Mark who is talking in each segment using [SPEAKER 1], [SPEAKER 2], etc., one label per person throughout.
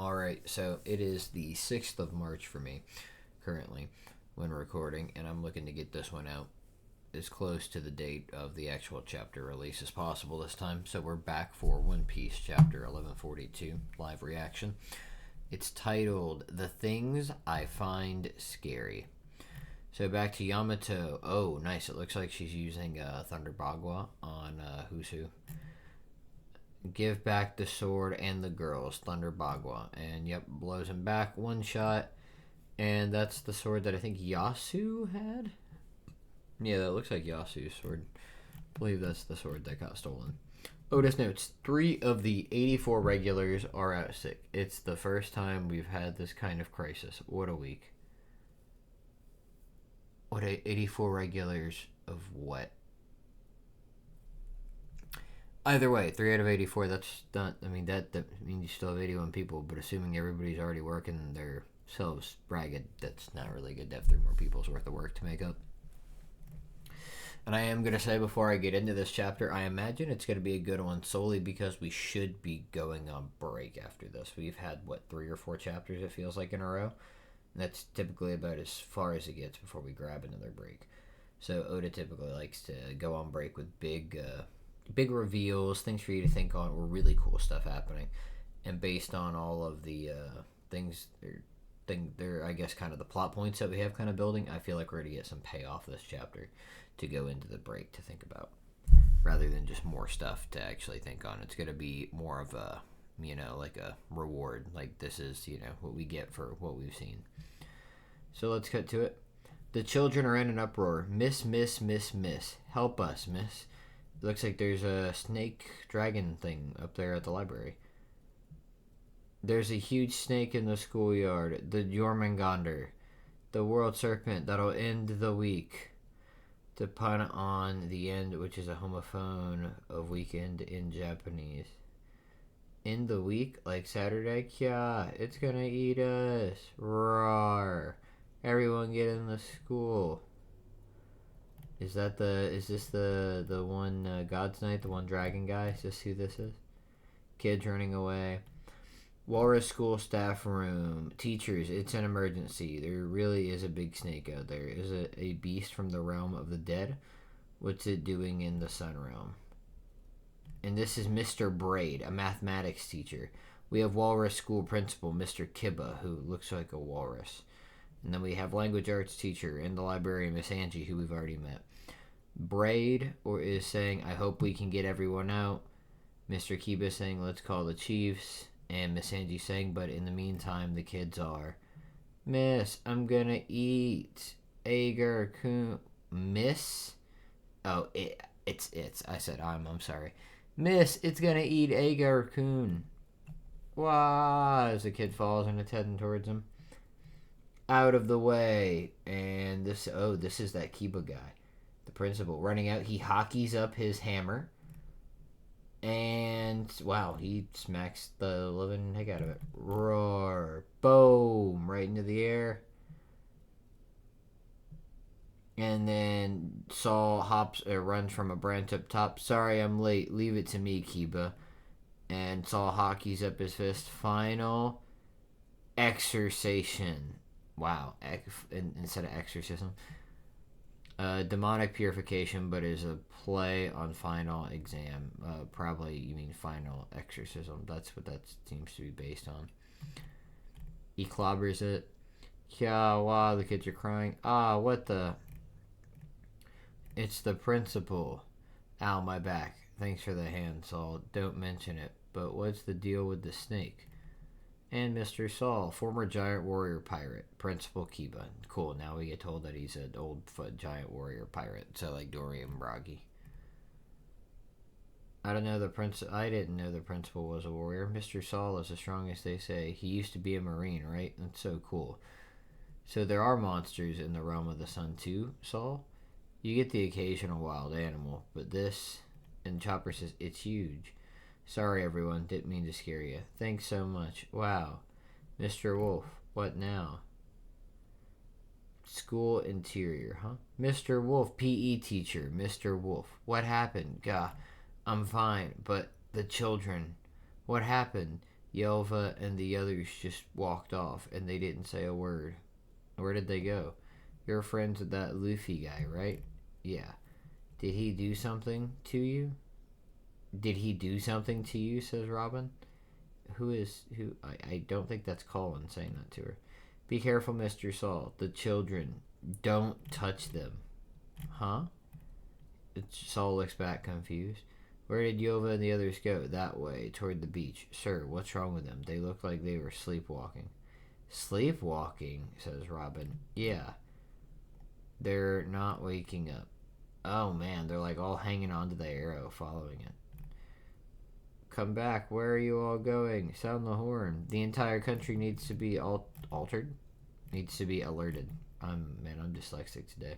[SPEAKER 1] Alright, so it is the 6th of March for me currently when recording, and I'm looking to get this one out as close to the date of the actual chapter release as possible this time. So we're back for One Piece Chapter 1142 live reaction. It's titled The Things I Find Scary. So back to Yamato. Oh, nice. It looks like she's using Thunder Bagua on Who's Who. Give back the sword and the girls, Thunder Bagua. And yep, blows him back, one shot. And that's the sword that I think Yasu had? Yeah, that looks like Yasu's sword. I believe that's the sword that got stolen. Otis notes, 3 of the 84 regulars are out sick. It's the first time we've had this kind of crisis. What a week. What, 84 regulars of what? Either way, 3 out of 84, that's not, I mean, that means you still have 81 people, but assuming everybody's already working themselves ragged, that's not really good to have 3 more people's worth of work to make up. And I am going to say before I get into this chapter, I imagine it's going to be a good one solely because we should be going on break after this. We've had, 3 or 4 chapters, it feels like, in a row. And that's typically about as far as it gets before we grab another break. So Oda typically likes to go on break with big reveals, things for you to think on, or really cool stuff happening. And based on all of the things, they're I guess kind of the plot points that we have kind of building, I feel like we're going to get some payoff this chapter to go into the break to think about, rather than just more stuff to actually think on. It's going to be more of a, like a reward. Like this is, what we get for what we've seen. So let's cut to it. The children are in an uproar. Miss. Help us, miss. It looks like there's a snake dragon thing up there at the library. There's a huge snake in the schoolyard. The Jormungandr. The world serpent that'll end the week. To pun on the end, which is a homophone of weekend in Japanese. In the week, like Saturday? Yeah, it's gonna eat us. Roar. Everyone get in the school. Is this the one God's Night, the one dragon guy? Is this who this is? Kids running away. Walrus school staff room. Teachers, it's an emergency. There really is a big snake out there. Is it a beast from the realm of the dead? What's it doing in the sun realm? And this is Mr. Braid, a mathematics teacher. We have Walrus school principal, Mr. Kiba, who looks like a walrus. And then we have language arts teacher and the librarian, Miss Angie, who we've already met. Braid is saying, I hope we can get everyone out. Mr. Kiba saying, let's call the chiefs. And Miss Angie saying, but in the meantime, the kids are. Miss, I'm gonna eat. Agar-kun. Miss? Oh, it's. I said I'm sorry. Miss, it's gonna eat Agar-kun. Wah! As the kid falls and it's heading towards him. Out of the way. And this is that Kiba guy. The principal running out. He hockeys up his hammer. And, wow, he smacks the living heck out of it. Roar. Boom. Right into the air. And then Saul runs from a branch up top. Sorry, I'm late. Leave it to me, Kiba. And Saul hockeys up his fist. Final exorcism. Wow. Instead of exorcism. Demonic purification, but is a play on final exam. Probably you mean final exorcism. That's what that seems to be based on. He clobbers it. Yeah, wow, the kids are crying. Ah, what the? It's the principal. Ow, my back. Thanks for the hand, Saul. Don't mention it. But what's the deal with the snake? And Mr. Saul, former giant warrior pirate, Principal Kiba. Cool, now we get told that he's an old giant warrior pirate. So like Dorian Bragi. I didn't know the principal was a warrior. Mr. Saul is as strong as they say. He used to be a marine, right? That's so cool. So there are monsters in the realm of the sun too, Saul? You get the occasional wild animal, but this... And Chopper says, it's huge. Sorry, everyone. Didn't mean to scare you. Thanks so much. Wow. Mr. Wolf, what now? School interior, huh? Mr. Wolf, PE teacher. Mr. Wolf, what happened? Gah, I'm fine, but the children. What happened? Yelva and the others just walked off, and they didn't say a word. Where did they go? You're friends with that Luffy guy, right? Yeah. Did he do something to you? Did he do something to you, says Robin. Who? I don't think that's Colin saying that to her. Be careful, Mr. Saul. The children. Don't touch them. Huh? Saul looks back confused. Where did Yova and the others go? That way, toward the beach. Sir, what's wrong with them? They look like they were sleepwalking. Sleepwalking, says Robin. Yeah. They're not waking up. Oh man, they're like all hanging onto the arrow, following it. Come back. Where are you all going? Sound the horn. The entire country needs to be altered. Needs to be alerted. I'm dyslexic today.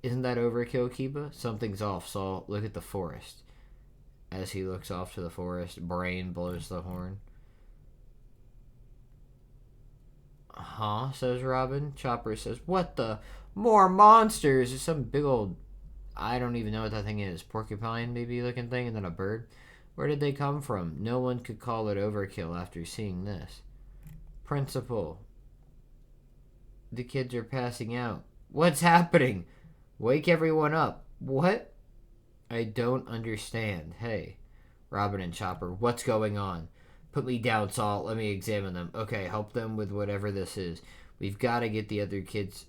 [SPEAKER 1] Isn't that overkill, Kiba? Something's off, Saul. Look at the forest. As he looks off to the forest, Brain blows the horn. Huh? Says Robin. Chopper says, what the? More monsters! There's some big old, I don't even know what that thing is. Porcupine, maybe looking thing, and then a bird. Where did they come from? No one could call it overkill after seeing this. Principal. The kids are passing out. What's happening? Wake everyone up. What? I don't understand. Hey, Robin and Chopper, what's going on? Put me down, Saul. Let me examine them. Okay, help them with whatever this is. We've got to get the other kids,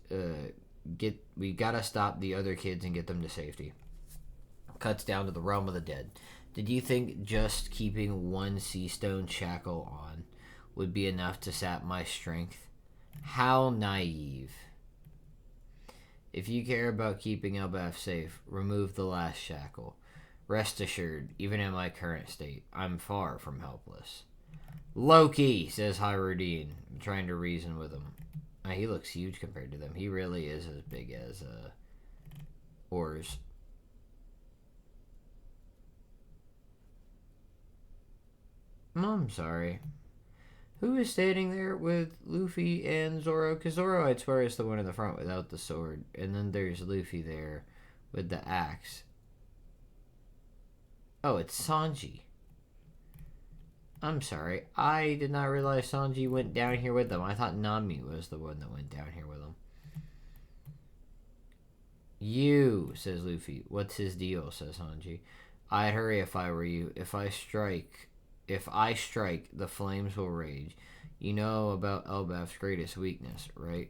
[SPEAKER 1] we got to stop the other kids and get them to safety. Cuts down to the realm of the dead. Did you think just keeping one sea stone shackle on would be enough to sap my strength? How naive. If you care about keeping Elbaf safe, remove the last shackle. Rest assured, even in my current state, I'm far from helpless. Loki, says Hyrudine, trying to reason with him. He looks huge compared to them. He really is as big as Oars. I'm sorry. Who is standing there with Luffy and Zoro? Because Zoro, I'd swear, is the one in the front without the sword. And then there's Luffy there with the axe. Oh, it's Sanji. I'm sorry. I did not realize Sanji went down here with them. I thought Nami was the one that went down here with them. You, says Luffy. What's his deal, says Sanji. I'd hurry if I were you. If I strike, the flames will rage. You know about Elbaf's greatest weakness, right?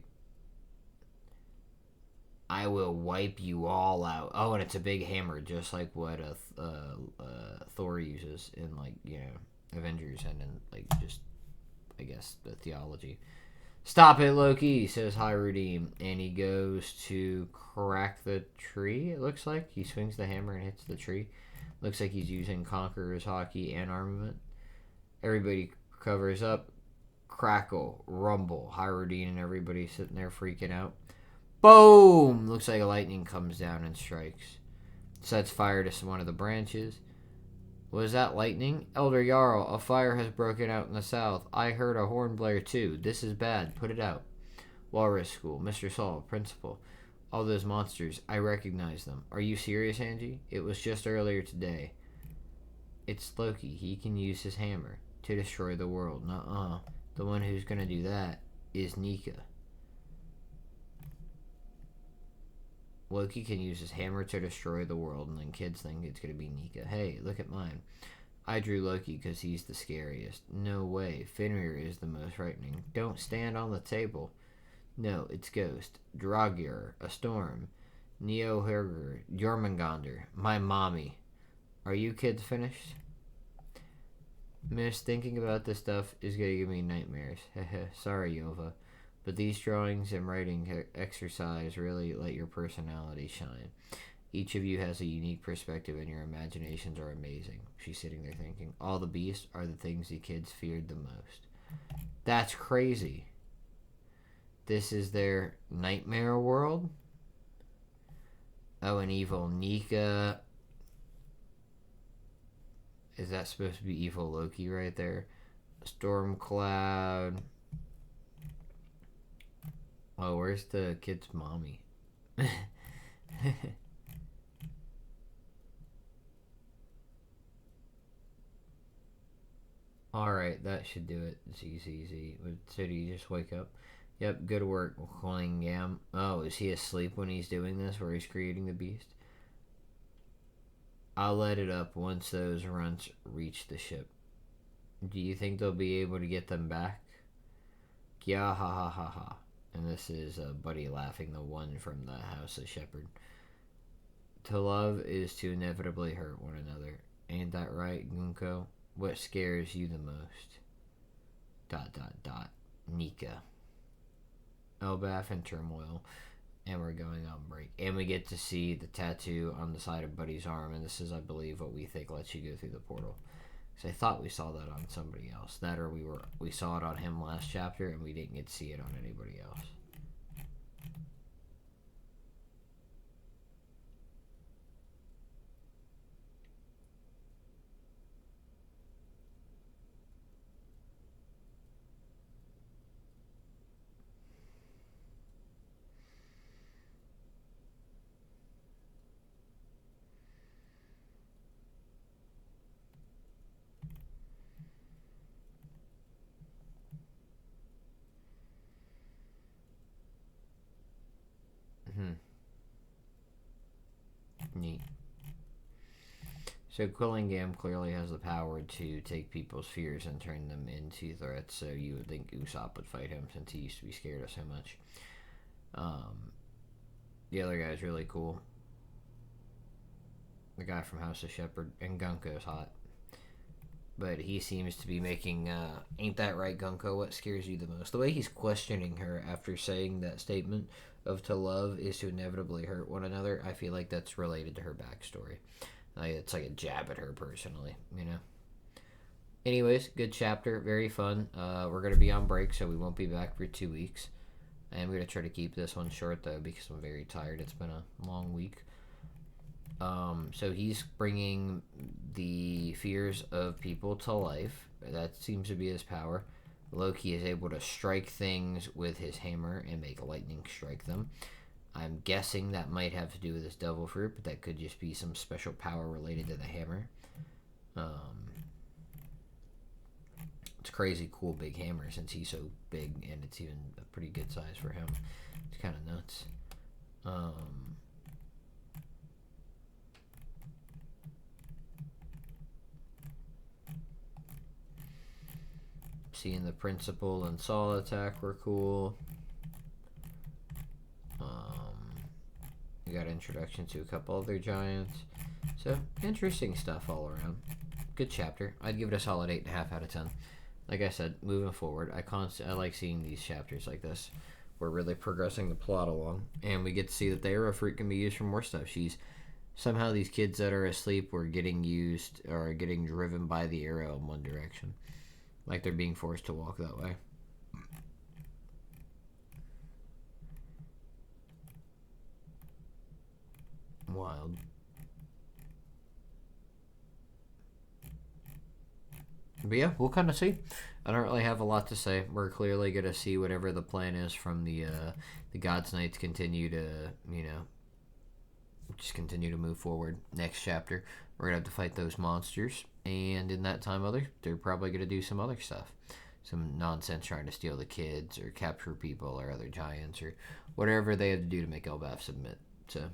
[SPEAKER 1] I will wipe you all out. Oh, and it's a big hammer, just like what Thor uses in, like, you know, Avengers and in, like, just, I guess, the theology. Stop it, Loki, says Hyrudine, and he goes to crack the tree, it looks like. He swings the hammer and hits the tree. Looks like he's using Conqueror's Hockey and armament. Everybody covers up. Crackle, rumble. Hyrudine and everybody sitting there freaking out. Boom! Looks like a lightning comes down and strikes. Sets fire to one of the branches. Was that lightning? Elder Jarl, a fire has broken out in the south. I heard a horn blare too. This is bad. Put it out. Walrus School. Mr. Saul, principal. All those monsters. I recognize them. Are you serious, Angie? It was just earlier today. It's Loki. He can use his hammer to destroy the world. Nuh-uh. The one who's gonna do that is Nika. Loki can use his hammer to destroy the world, and then kids think it's going to be Nika. Hey, look at mine. I drew Loki because he's the scariest. No way. Fenrir is the most frightening. Don't stand on the table. No, it's Ghost. Draugr, a storm. Neo-Herger, Jormungandr, my mommy. Are you kids finished? Miss, thinking about this stuff is going to give me nightmares. Sorry, Yova. But these drawings and writing exercise really let your personality shine. Each of you has a unique perspective and your imaginations are amazing. She's sitting there thinking, all the beasts are the things the kids feared the most. That's crazy. This is their nightmare world? Oh, an evil Nika. Is that supposed to be evil Loki right there? Stormcloud. Oh, where's the kid's mommy? Alright, that should do it. It's easy. So do you just wake up? Yep, good work, Willingham. Oh, is he asleep when he's doing this, where he's creating the beast? I'll let it up once those runts reach the ship. Do you think they'll be able to get them back? Yeah, ha ha ha ha. And this is Buddy laughing, the one from the House of Shepherd. To love is to inevitably hurt one another. Ain't that right, Gunko? What scares you the most? ... Nika. Elbaf in turmoil. And we're going on break. And we get to see the tattoo on the side of Buddy's arm. And this is, I believe, what we think lets you go through the portal. Because I thought we saw that on somebody else. That or we saw it on him last chapter. And we didn't get to see it on anybody else. Neat. So Quillingham clearly has the power to take people's fears and turn them into threats, so you would think Usopp would fight him since he used to be scared of so much. The other guy's really cool. The guy from House of Shepherd, and Gunko's hot. But he seems to be making, ain't that right, Gunko? What scares you the most? The way he's questioning her after saying that statement of to love is to inevitably hurt one another, I feel like that's related to her backstory. Like, it's like a jab at her personally, you know? Anyways, good chapter. Very fun. We're going to be on break, so we won't be back for 2 weeks. And we're going to try to keep this one short, though, because I'm very tired. It's been a long week. So he's bringing the fears of people to life. That seems to be his power. Loki is able to strike things with his hammer and make lightning strike them. I'm guessing that might have to do with his devil fruit, but that could just be some special power related to the hammer. It's crazy cool big hammer since he's so big, and it's even a pretty good size for him. It's kind of nuts. Seeing the principal and Saul attack were cool. We got introduction to a couple other giants. So, interesting stuff all around. Good chapter. I'd give it a solid 8.5 out of 10. Like I said, moving forward, I like seeing these chapters like this. We're really progressing the plot along. And we get to see that the arrow fruit can be used for more stuff. Somehow these kids that are asleep were getting used, or getting driven by the arrow in one direction. Like they're being forced to walk that way. Wild. But yeah, we'll kind of see. I don't really have a lot to say. We're clearly going to see whatever the plan is from the God's Knights continue to, just continue to move forward. Next chapter, we're going to have to fight those monsters. And in that time, they're probably going to do some other stuff. Some nonsense trying to steal the kids or capture people or other giants or whatever they have to do to make Elbaf submit. So,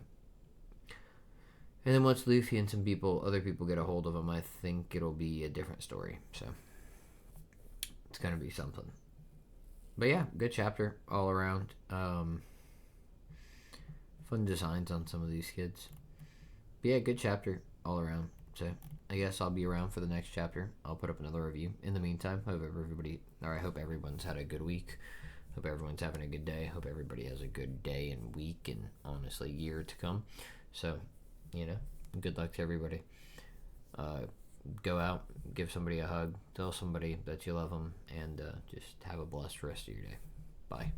[SPEAKER 1] and then once Luffy and some other people get a hold of him, I think it'll be a different story. So, it's going to be something. But yeah, good chapter all around. Fun designs on some of these kids. But yeah, good chapter all around. So, I guess I'll be around for the next chapter. I'll put up another review. In the meantime, I hope everyone's had a good week. Hope everyone's having a good day. Hope everybody has a good day and week and, honestly, year to come. So, good luck to everybody. Go out, give somebody a hug, tell somebody that you love them, and just have a blessed rest of your day. Bye.